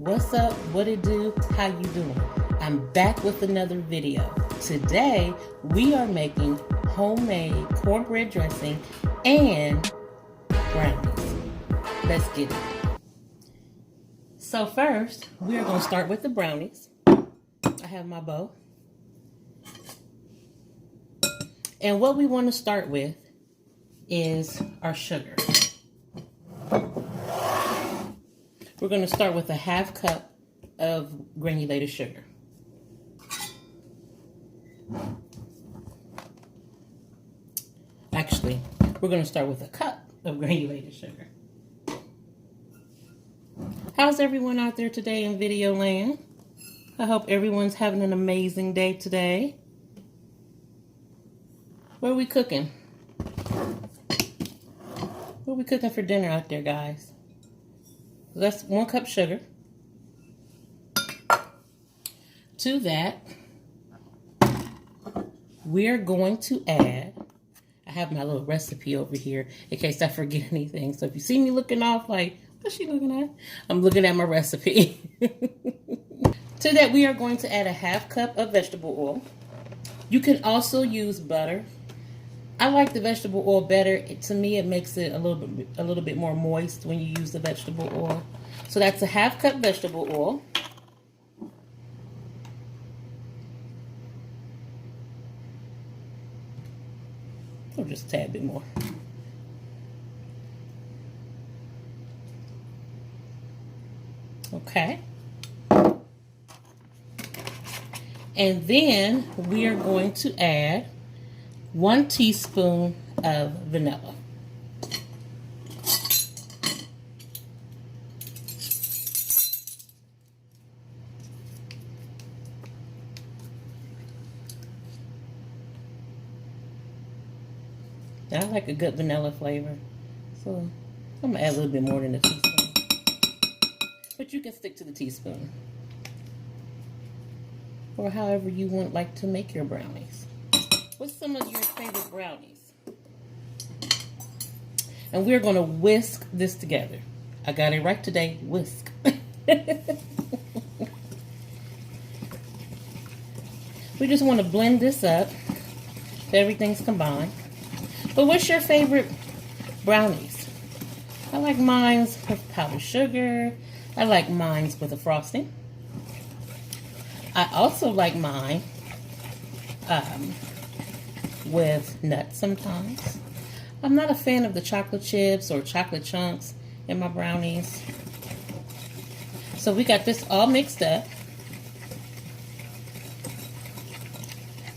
What's up? What it do? How you doing? I'm back with another video. Today we are making homemade cornbread dressing and brownies. Let's get it. So first we are going to start with the brownies. I have my bowl. And what we want to start with is our sugar. We're going to start with a 1/2 cup of granulated sugar. Actually, we're going to start with a cup of granulated sugar. How's everyone out there today in video land? I hope everyone's having an amazing day today. What are we cooking? What are we cooking for dinner out there, guys? That's 1 cup sugar. To that, we're going to add, I have my little recipe over here in case I forget anything. So if you see me looking off like, what's she looking at? I'm looking at my recipe. To that, we are going to add a 1/2 cup of vegetable oil. You can also use butter. I like the vegetable oil better. To me, it makes it a little bit more moist when you use the vegetable oil. So that's a 1/2 cup vegetable oil. Or just a tad bit more. Okay. And then we are going to add 1 teaspoon of vanilla. I like a good vanilla flavor, so I'm gonna add a little bit more than a teaspoon. But you can stick to the teaspoon, or however you like to make your brownies. What's some of your favorite brownies? And we're going to whisk this together. I got it right today, whisk. We just want to blend this up so everything's combined. But what's your favorite brownies? I like mine's with powdered sugar. I like mine's with a frosting. I also like mine with nuts sometimes. I'm not a fan of the chocolate chips or chocolate chunks in my brownies. So we got this all mixed up.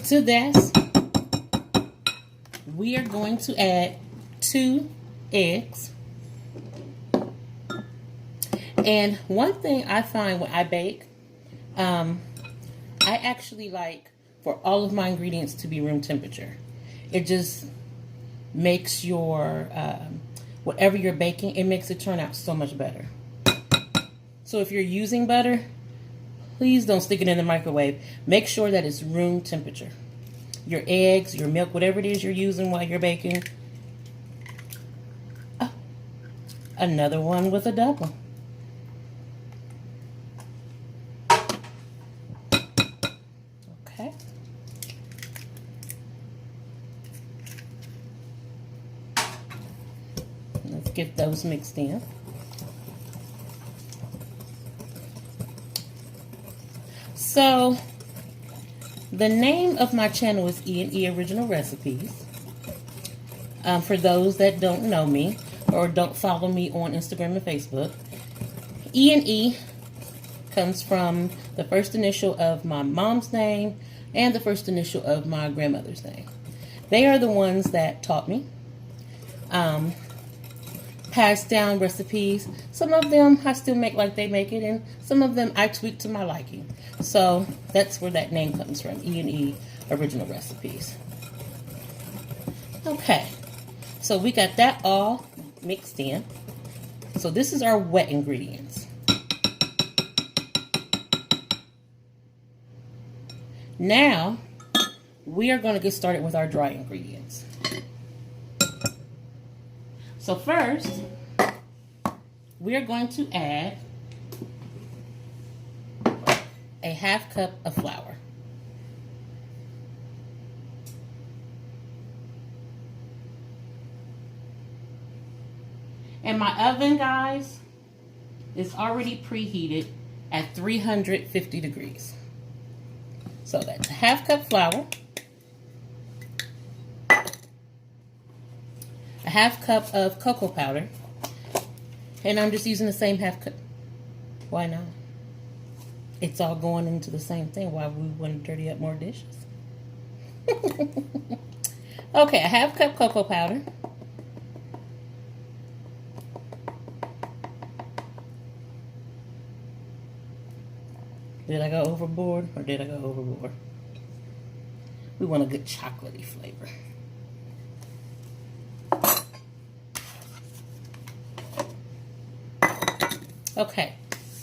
To this, we are going to add 2 eggs. And one thing I find when I bake, I actually like for all of my ingredients to be room temperature. It just makes your, whatever you're baking, it makes it turn out so much better. So if you're using butter, please don't stick it in the microwave. Make sure that it's room temperature. Your eggs, your milk, whatever it is you're using while you're baking. Oh, another one with a double. Okay. Let's get those mixed in. So, the name of my channel is E&E Original Recipes. For those that don't know me or don't follow me on Instagram and Facebook, E&E comes from the first initial of my mom's name and the first initial of my grandmother's name. They are the ones that taught me, passed down recipes. Some of them I still make like they make it, and some of them I tweak to my liking. So that's where that name comes from, E&E Original Recipes. Okay, so we got that all mixed in. So this is our wet ingredients. Now, we are going to get started with our dry ingredients. So first, we are going to add a half cup of flour. And my oven, guys, is already preheated at 350 degrees. So that's a half cup flour, a half cup of cocoa powder, and I'm just using the same half cup. Why not? It's all going into the same thing. Why would we want to dirty up more dishes? Okay, a half cup cocoa powder. Did I go overboard or did I go overboard? We want a good chocolatey flavor. Okay,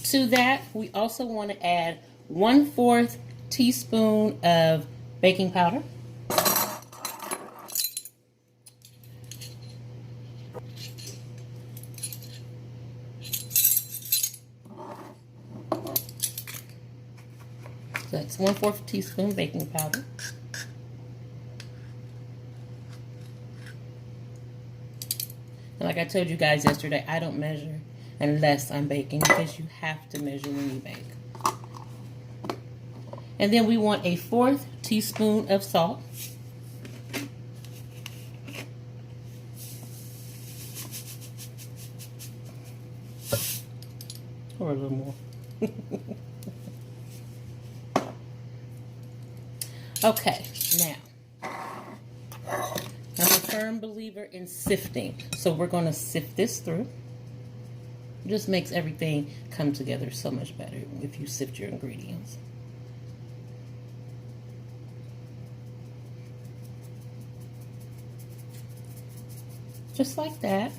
to that, we also want to add 1/4 teaspoon of baking powder. So that's 1/4 teaspoon baking powder. And like I told you guys yesterday, I don't measure unless I'm baking because you have to measure when you bake. And then we want a 1/4 teaspoon of salt. Or a little more. Okay, now, I'm a firm believer in sifting, so we're going to sift this through. It just makes everything come together so much better if you sift your ingredients. Just like that.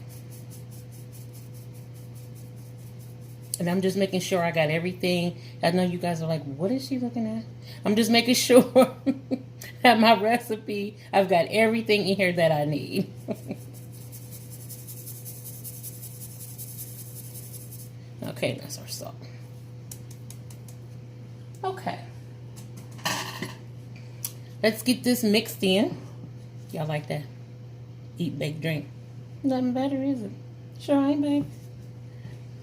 And I'm just making sure I got everything. I know you guys are like, what is she looking at? I'm just making sure that my recipe, I've got everything in here that I need. Okay, that's our salt. Okay. Let's get this mixed in. Y'all like that? Eat, bake, drink. Nothing better, is it? Sure ain't, babe.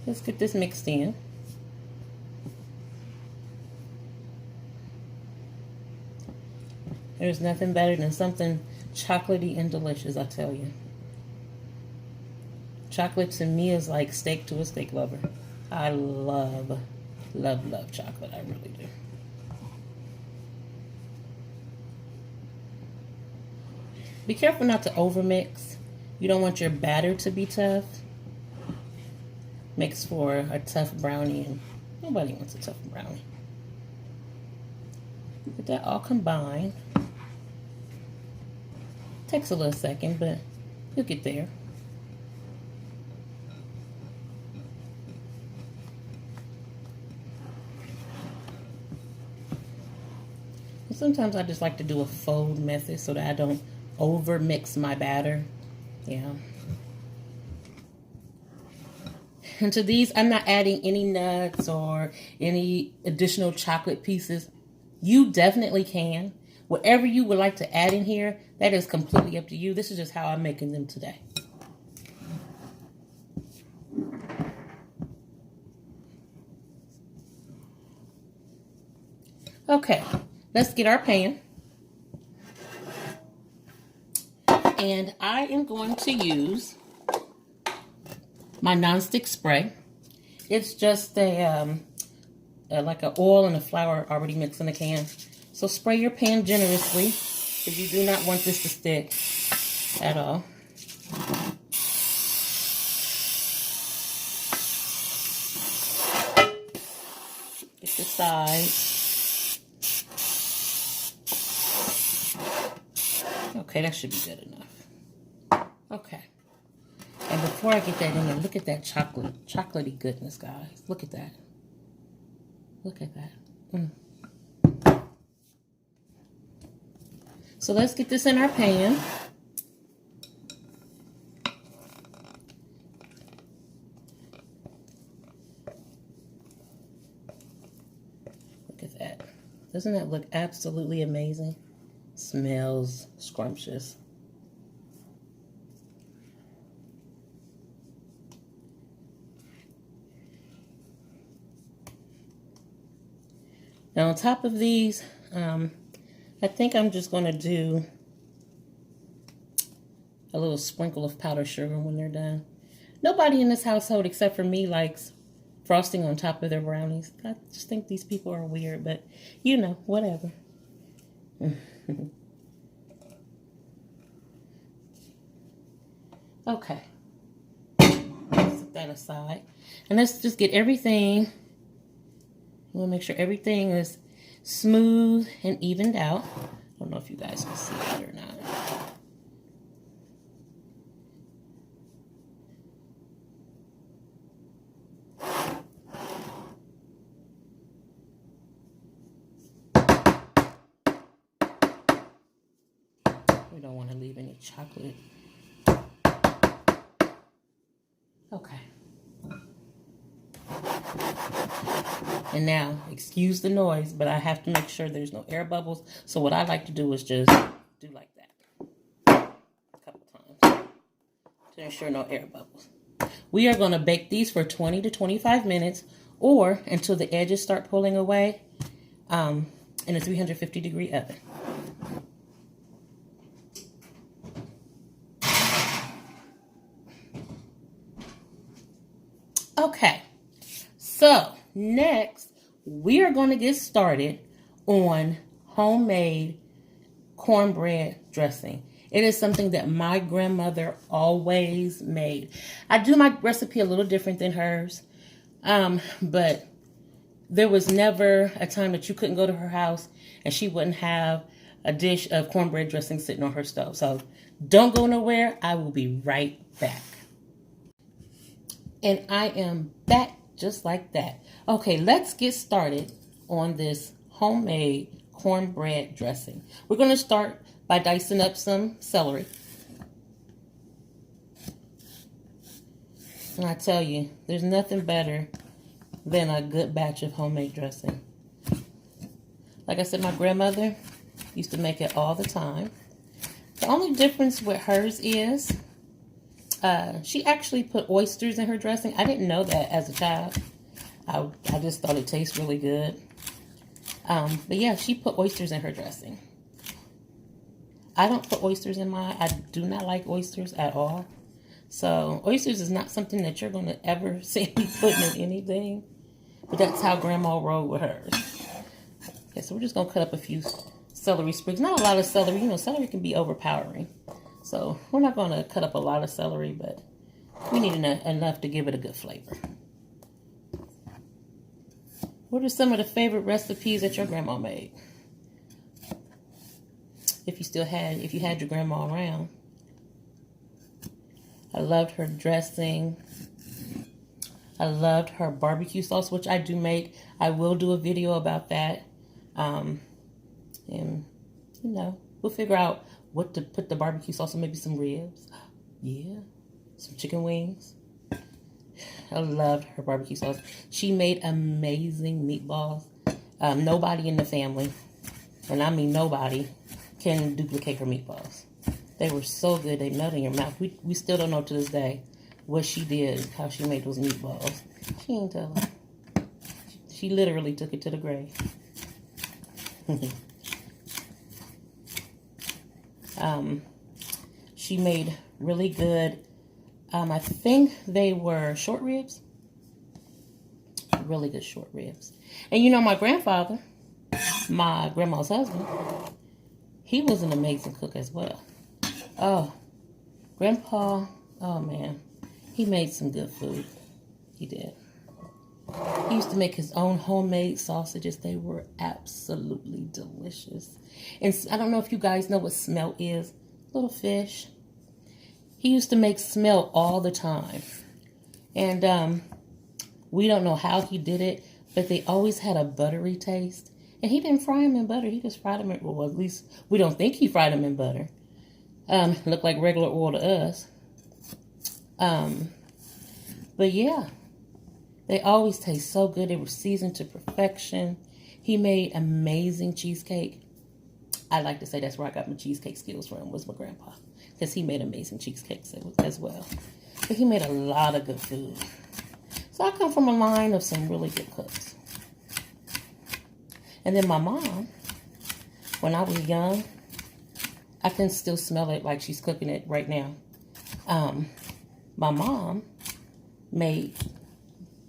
Let's get this mixed in. There's nothing better than something chocolatey and delicious, I tell you. Chocolate to me is like steak to a steak lover. I love, love, love chocolate. I really do. Be careful not to overmix. You don't want your batter to be tough. Makes for a tough brownie, and nobody wants a tough brownie. Get that all combined. Takes a little second, but you'll get there. And sometimes I just like to do a fold method so that I don't over mix my batter. Yeah. And to these, I'm not adding any nuts or any additional chocolate pieces. You definitely can. Whatever you would like to add in here, that is completely up to you. This is just how I'm making them today. Okay, let's get our pan. And I am going to use my nonstick spray. It's just a like an oil and a flour already mixed in a can. So spray your pan generously because you do not want this to stick at all. Get the sides. Okay, that should be good enough. Okay. And before I get that in there, look at that chocolatey goodness, guys. Look at that. Look at that. So let's get this in our pan. Look at Doesn't that look absolutely amazing? Smells scrumptious. Now on top of these, I think I'm just going to do a little sprinkle of powdered sugar when they're done. Nobody in this household except for me likes frosting on top of their brownies. I just think these people are weird, but you know, whatever. Okay. Set that aside. And let's just get everything. We'll make sure everything is smooth and evened out. I don't know if you guys can see that or not. We don't want to leave any chocolate. Okay. And now, excuse the noise, but I have to make sure there's no air bubbles. So what I like to do is just do like that a couple times to ensure no air bubbles. We are going to bake these for 20 to 25 minutes or until the edges start pulling away in a 350-degree oven. Okay, so next we are going to get started on homemade cornbread dressing. It is something that my grandmother always made. I do my recipe a little different than hers, but there was never a time that you couldn't go to her house and she wouldn't have a dish of cornbread dressing sitting on her stove. So don't go nowhere. I will be right back. And I am back just like that. Okay, let's get started on this homemade cornbread dressing. We're going to start by dicing up some celery. And I tell you, there's nothing better than a good batch of homemade dressing. Like I said, my grandmother used to make it all the time. The only difference with hers is she actually put oysters in her dressing. I didn't know that as a child. I just thought it tastes really good. But yeah, she put oysters in her dressing. I don't put oysters in mine. I do not like oysters at all. So oysters is not something that you're going to ever see me putting in anything. But that's how Grandma rolled with hers. Okay, so we're just going to cut up a few celery sprigs. Not a lot of celery. You know, celery can be overpowering. So we're not going to cut up a lot of celery, but we need enough to give it a good flavor. What are some of the favorite recipes that your grandma made? If you had your grandma around. I loved her dressing. I loved her barbecue sauce, which I do make. I will do a video about that. And, you know, we'll figure out what to put the barbecue sauce on, maybe some ribs. Yeah, some chicken wings. I loved her barbecue sauce. She made amazing meatballs. Nobody in the family, and I mean nobody, can duplicate her meatballs. They were so good, they melt in your mouth. We still don't know to this day what she did, how she made those meatballs. She ain't tell us. She literally took it to the grave. She made really good, I think they were short ribs. Really good short ribs. And you know, my grandfather, my grandma's husband, he was an amazing cook as well. Oh, Grandpa, oh man, he made some good food. He did. He used to make his own homemade sausages. They were absolutely delicious. And I don't know if you guys know what smelt is. Little fish. He used to make smelt all the time. And we don't know how he did it, but they always had a buttery taste. And he didn't fry them in butter. He just fried them in, well, at least we don't think he fried them in butter. Looked like regular oil to us. But yeah, they always taste so good. They were seasoned to perfection. He made amazing cheesecake. I like to say that's where I got my cheesecake skills from, was my grandpa. Because he made amazing cheesecakes as well. But he made a lot of good food. So I come from a line of some really good cooks. And then my mom, when I was young, I can still smell it like she's cooking it right now. My mom made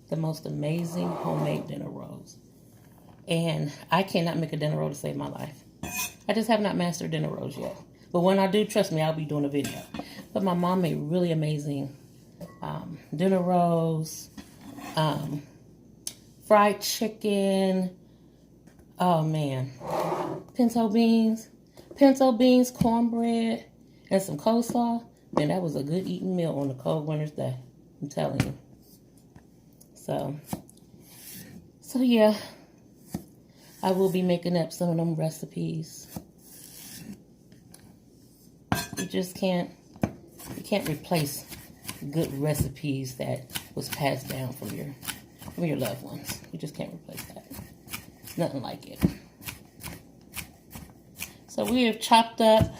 the most amazing homemade dinner rolls. And I cannot make a dinner roll to save my life. I just have not mastered dinner rolls yet. But when I do, trust me, I'll be doing a video. But my mom made really amazing dinner rolls, fried chicken, oh man, pinto beans, cornbread, and some coleslaw. Man, that was a good eating meal on a cold winter's day. I'm telling you. So yeah, I will be making up some of them recipes. You can't replace good recipes that was passed down from your loved ones. You just can't replace that. It's nothing like it. So we have chopped up,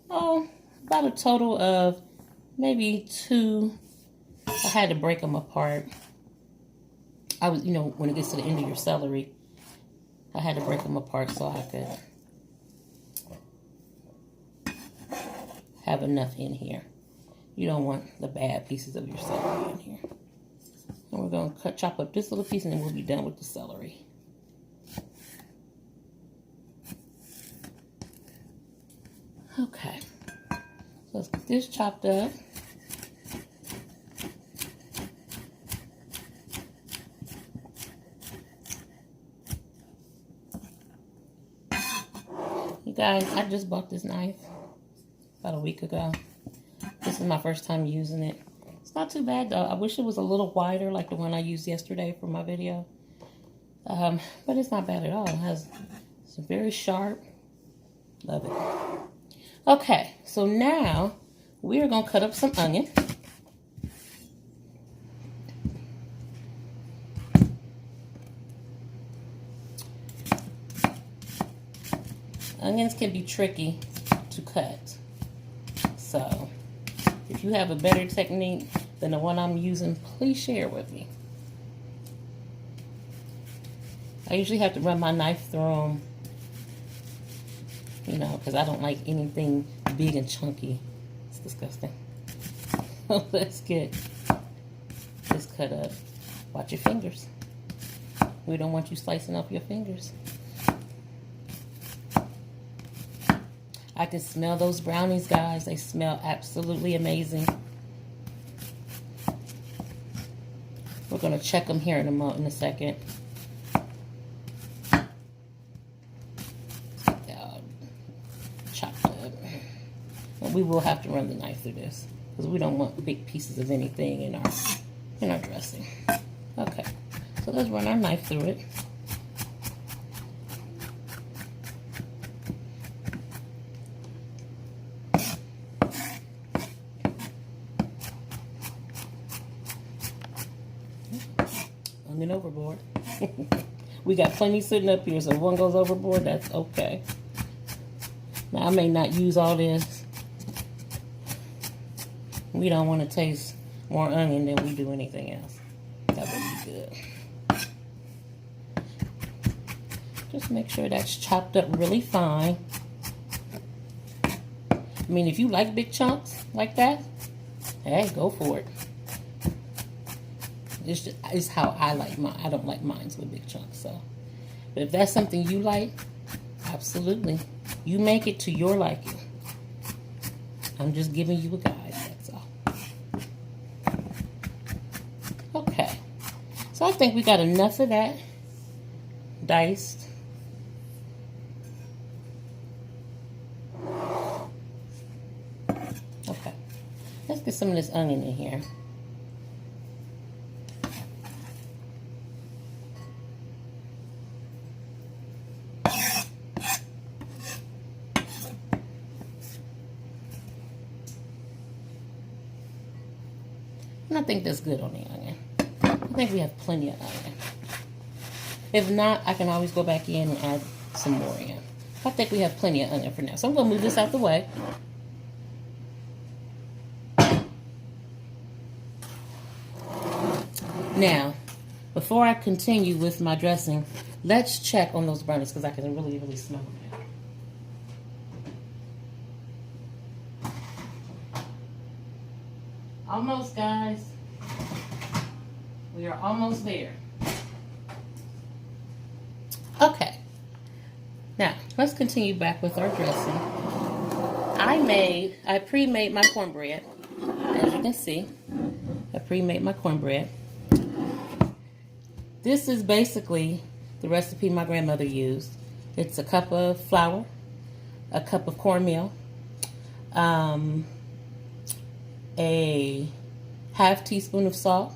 about a total of maybe 2. I had to break them apart. I was, when it gets to the end of your celery, I had to break them apart so I could have enough in here. You don't want the bad pieces of your celery in here. And we're going to chop up this little piece and then we'll be done with the celery. Okay. So let's get this chopped up. You guys, I just bought this knife about a week ago. This is my first time using it. It's not too bad though. I wish it was a little wider like the one I used yesterday for my video. But it's not bad at all. It's very sharp. Love it. Okay, so now we are going to cut up some onion. Onions can be tricky to cut. So if you have a better technique than the one I'm using, please share with me. I usually have to run my knife through them, because I don't like anything big and chunky. It's disgusting. Let's get this cut up. Watch your fingers. We don't want you slicing up your fingers. I can smell those brownies, guys. They smell absolutely amazing. We're going to check them here in a second. Chopped up. And we will have to run the knife through this because we don't want big pieces of anything in our dressing. Okay, so let's run our knife through it. Onion overboard. We got plenty sitting up here, so if one goes overboard, that's okay. Now, I may not use all this. We don't want to taste more onion than we do anything else. That would be good. Just make sure that's chopped up really fine. I mean, if you like big chunks like that, hey, go for it. It's how I like mine. I don't like mine with big chunks. So, but if that's something you like, absolutely. You make it to your liking. I'm just giving you a guide, that's all. Okay. So I think we got enough of that diced. Okay. Let's get some of this onion in here. And I think that's good on the onion. I think we have plenty of onion. If not, I can always go back in and add some more in. I think we have plenty of onion for now. So I'm going to move this out the way. Now, before I continue with my dressing, let's check on those brownies because I can really, really smell them now. Almost, guys. We are almost there. Okay. Now, let's continue back with our dressing. I pre-made my cornbread. As you can see, I pre-made my cornbread. This is basically the recipe my grandmother used. It's a cup of flour, a cup of cornmeal, a half teaspoon of salt,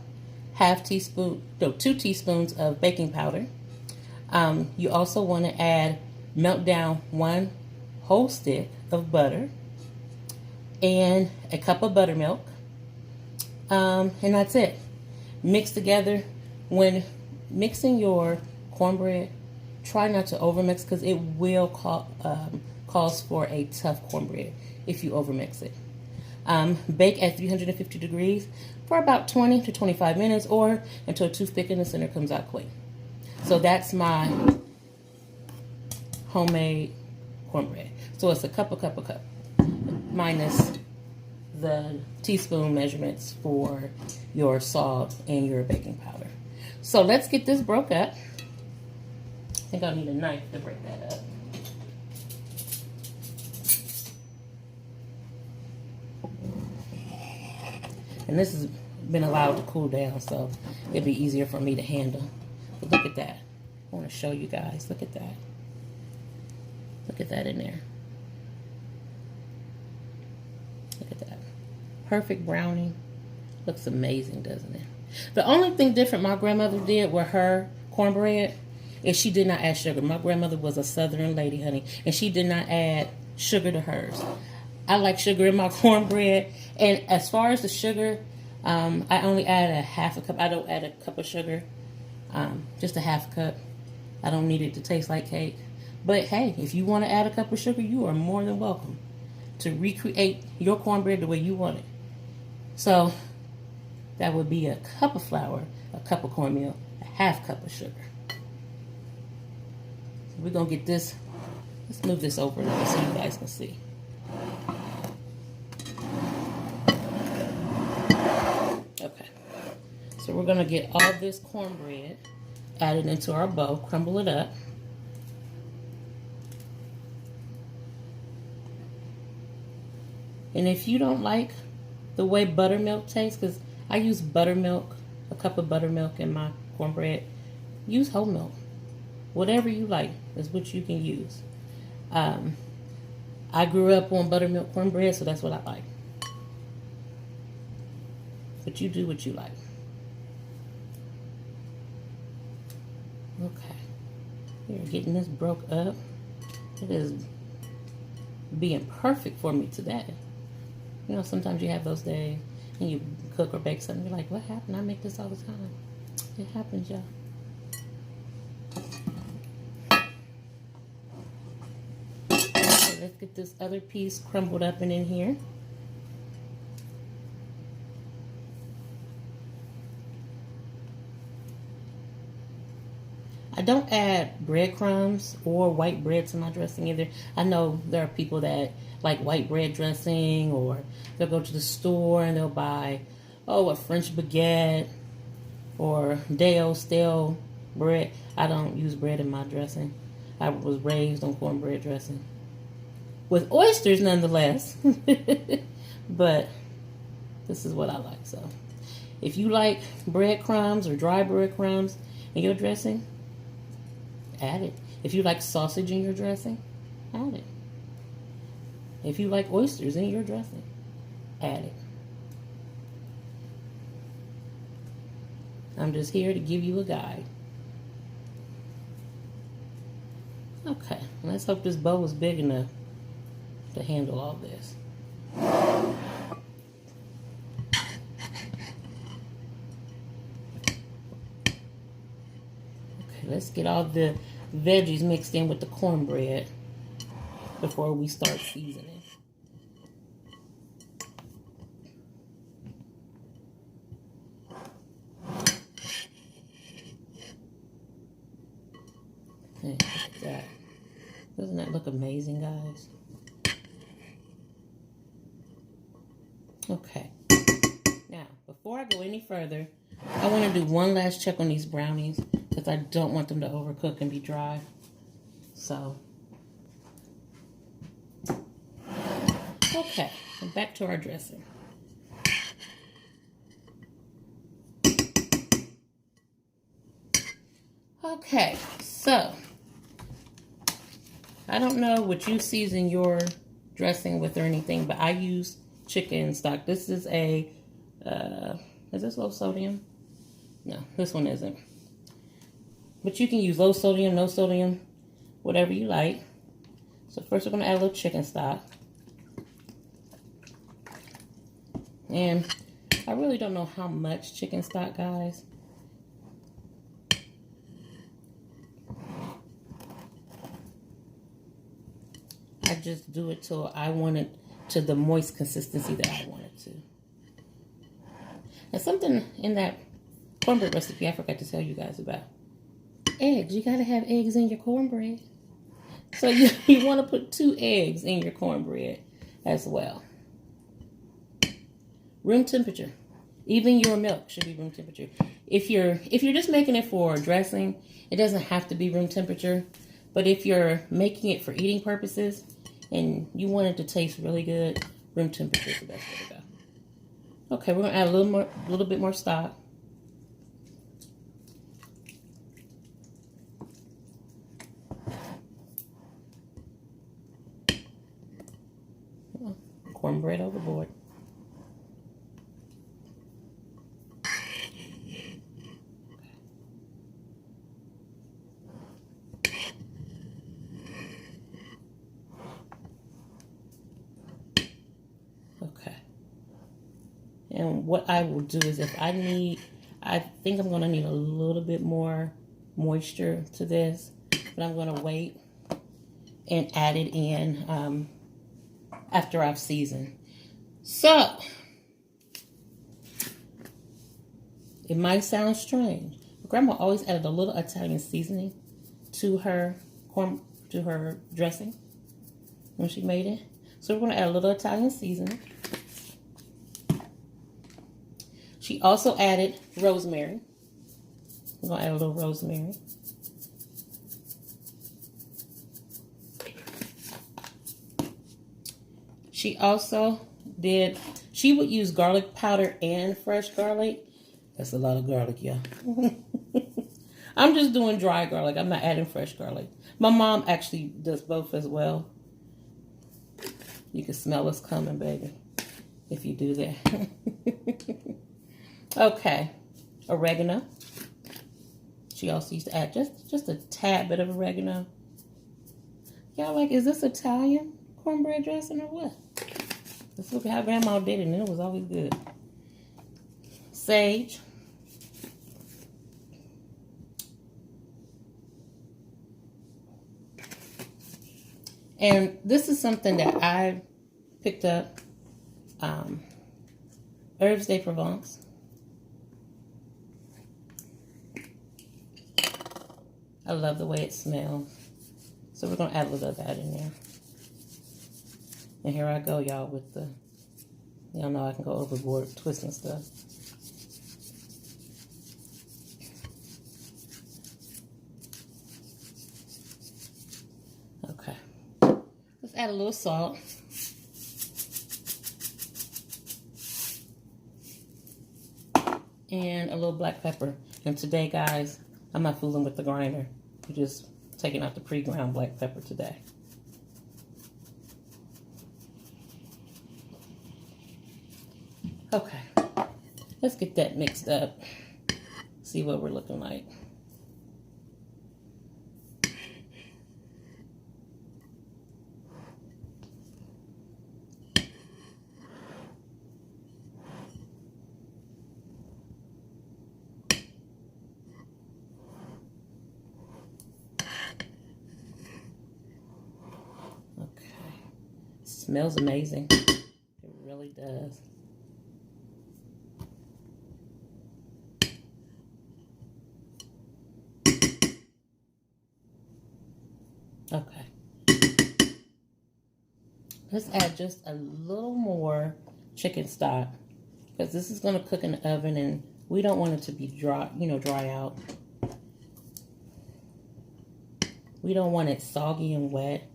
2 teaspoons of baking powder. You also want to melt down 1 whole stick of butter and a cup of buttermilk. And that's it. Mix together. When mixing your cornbread, try not to overmix because it will cause for a tough cornbread if you overmix it. Bake at 350 degrees for about 20 to 25 minutes or until a toothpick in the center comes out clean. So that's my homemade cornbread. So it's a cup minus the teaspoon measurements for your salt and your baking powder. So let's get this broke up. I think I'll need a knife to break that up. And this has been allowed to cool down, so it'll be easier for me to handle. But look at that. I want to show you guys. Look at that. Look at that in there. Look at that. Perfect brownie. Looks amazing, doesn't it? The only thing different my grandmother did with her cornbread is she did not add sugar. My grandmother was a southern lady, honey, and she did not add sugar to hers. I like sugar in my cornbread, and as far as the sugar, I only add a half a cup. I don't add a cup of sugar, just a half a cup. I don't need it to taste like cake. But hey, if you want to add a cup of sugar, you are more than welcome to recreate your cornbread the way you want it. So that would be a cup of flour, a cup of cornmeal, a half cup of sugar. So we're going to get this, let's move this over now so you guys can see. Okay, so we're going to get all this cornbread added into our bowl, crumble it up. And if you don't like the way buttermilk tastes, because I use buttermilk, a cup of buttermilk in my cornbread, use whole milk. Whatever you like is what you can use. I grew up on buttermilk cornbread, so that's what I like. But you do what you like. Okay. We're getting this broke up. It is being perfect for me today. You know, sometimes you have those days and you cook or bake something, you're like, what happened? I make this all the time. It happens, y'all. Okay, let's get this other piece crumbled up and in here. I don't add breadcrumbs or white bread to my dressing either. I know there are people that like white bread dressing, or they'll go to the store and they'll buy, a French baguette or day-old stale bread. I don't use bread in my dressing. I was raised on cornbread dressing. With oysters nonetheless. But this is what I like. So if you like breadcrumbs or dry breadcrumbs in your dressing, add it. If you like sausage in your dressing, add it. If you like oysters in your dressing, add it. I'm just here to give you a guide. Okay, let's hope this bowl is big enough to handle all this. Okay, let's get all the veggies mixed in with the cornbread before we start seasoning. Okay, look at that. Doesn't that look amazing, guys? Okay. Now, before I go any further, I want to do one last check on these brownies because I don't want them to overcook and be dry. So, okay, and back to our dressing. Okay, so I don't know what you season your dressing with or anything, but I use chicken stock. This is a, is this low sodium? No, this one isn't. But you can use low sodium, no sodium, whatever you like. So first we're going to add a little chicken stock. And I really don't know how much chicken stock, guys. I just do it till I want it to the moist consistency that I want it to. And something in that cornbread recipe I forgot to tell you guys about. Eggs. You got to have eggs in your cornbread. So you want to put 2 eggs in your cornbread as well. Room temperature. Even your milk should be room temperature. If you're just making it for dressing, it doesn't have to be room temperature. But if you're making it for eating purposes and you want it to taste really good, room temperature is the best way to go. Okay, we're gonna add a little bit more stock. Cornbread overboard. Okay. And what I will do is I think I'm going to need a little bit more moisture to this, but I'm going to wait and add it in after I've seasoned. So, it might sound strange, but Grandma always added a little Italian seasoning to her dressing when she made it. So we're going to add a little Italian seasoning. She also added rosemary. I'm going to add a little rosemary. She also she would use garlic powder and fresh garlic. That's a lot of garlic, y'all. I'm just doing dry garlic. I'm not adding fresh garlic. My mom actually does both as well. You can smell us coming, baby, if you do that. Okay, oregano. She also used to add just a tad bit of oregano. Y'all like, is this Italian cornbread dressing or what? Let's look at how Grandma did it, and it was always good. Sage. And this is something that I picked up. Herbs de Provence. I love the way it smells. So we're going to add a little of that in there. And here I go, y'all, with the, y'all know I can go overboard twisting stuff. Okay. Let's add a little salt. And a little black pepper. And today, guys, I'm not fooling with the grinder. We're just taking out the pre-ground black pepper today. Okay, let's get that mixed up. See what we're looking like. smells amazing. It really does. Okay. Let's add just a little more chicken stock, because this is going to cook in the oven and we don't want it to be dry, dry out. We don't want it soggy and wet.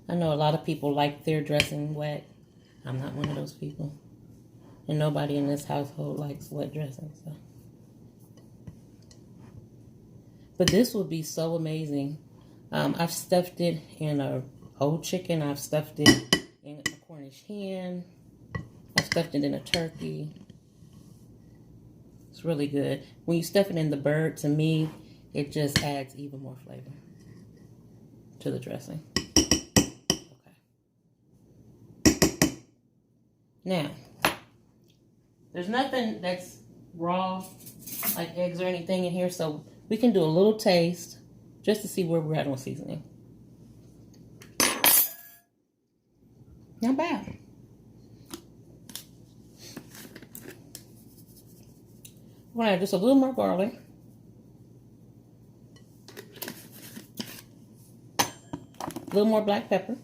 I know a lot of people like their dressing wet. I'm not one of those people. And nobody in this household likes wet dressing, so. But this would be so amazing. I've stuffed it in a whole chicken. I've stuffed it in a Cornish hen. I've stuffed it in a turkey. It's really good. When you stuff it in the bird, to me, it just adds even more flavor to the dressing. Okay. Now, there's nothing that's raw, like eggs or anything in here, so we can do a little taste just to see where we're at on seasoning. Not bad. We're gonna add just a little more garlic. A little more black pepper.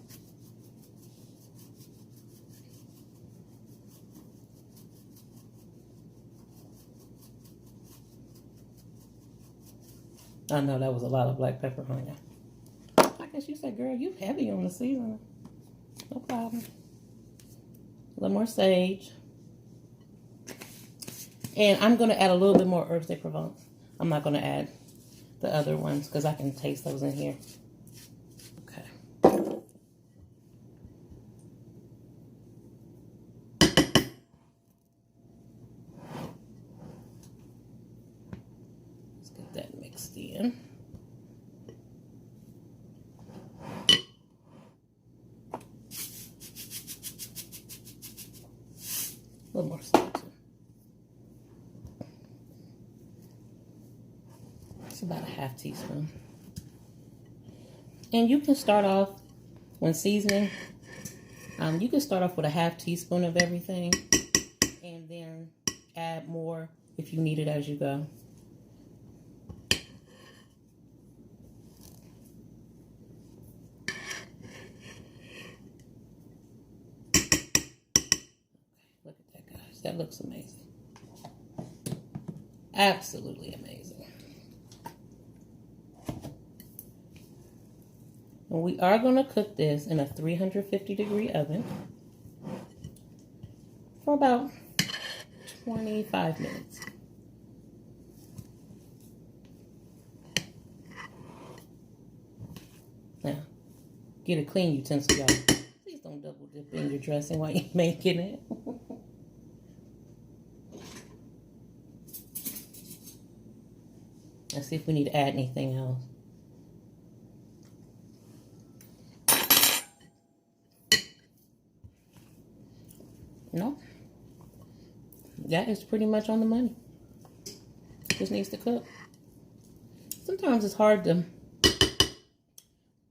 I know that was a lot of black pepper, honey. I guess you said, girl, you heavy on the seasoning. No problem. A little more sage. And I'm going to add a little bit more herbes de Provence. I'm not going to add the other ones because I can taste those in here. Okay. Let's get that mixed in. A little more salt too. It's about a half teaspoon. And you can start off when seasoning. You can start off with a half teaspoon of everything and then add more if you need it as you go. Look at that, guys. That looks amazing. Absolutely amazing. And we are going to cook this in a 350-degree oven for about 25 minutes. Now, get a clean utensil, y'all. Please don't double dip in your dressing while you're making it. Let's see if we need to add anything else. No. That is pretty much on the money. Just needs to cook. Sometimes it's hard to,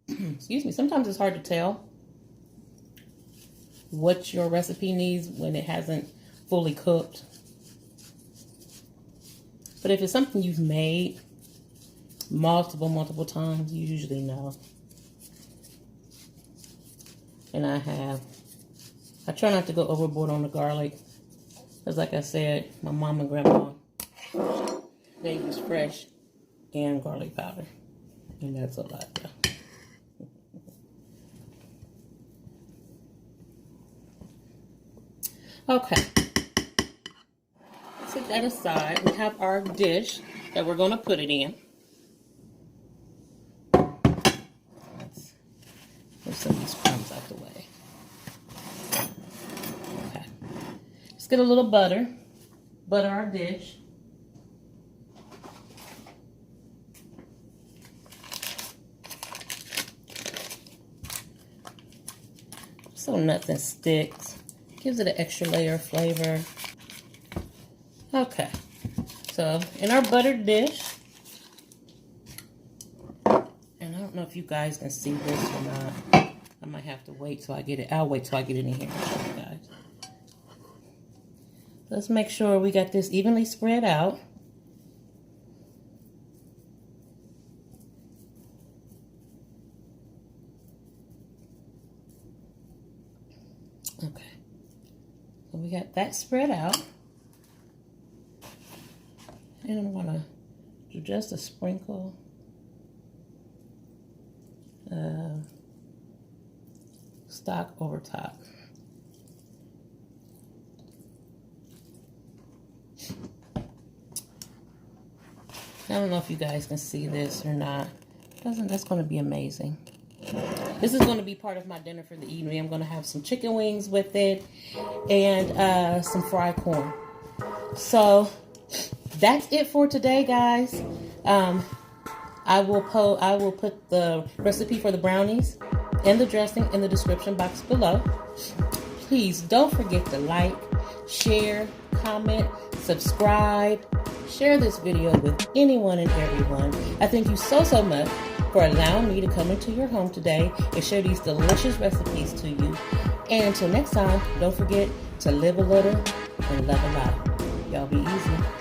excuse me, sometimes it's hard to tell what your recipe needs when it hasn't fully cooked. But if it's something you've made multiple times, you usually know. And I have. I try not to go overboard on the garlic. Because like I said, my mom and grandma, they use fresh and garlic powder. And that's a lot, though. Okay. Set that aside. We have our dish that we're going to put it in. Let's move some of these crumbs out the way. Okay. Let's get a little butter. Butter our dish. So nothing sticks. Gives it an extra layer of flavor. Okay, so in our buttered dish, and I don't know if you guys can see this or not. I might have to wait till I get it. I'll wait till I get it in here, guys. Let's make sure we got this evenly spread out. Okay, so we got that spread out. And I'm gonna do just a sprinkle of stock over top. I don't know if you guys can see this or not. That's going to be amazing. This is going to be part of my dinner for the evening. I'm going to have some chicken wings with it and some fried corn. So that's it for today, guys. I will put the recipe for the brownies and the dressing in the description box below. Please don't forget to like, share, comment, subscribe, share this video with anyone and everyone. I thank you so much for allowing me to come into your home today and share these delicious recipes to you. And until next time, don't forget to live a little and love a lot. Y'all be easy.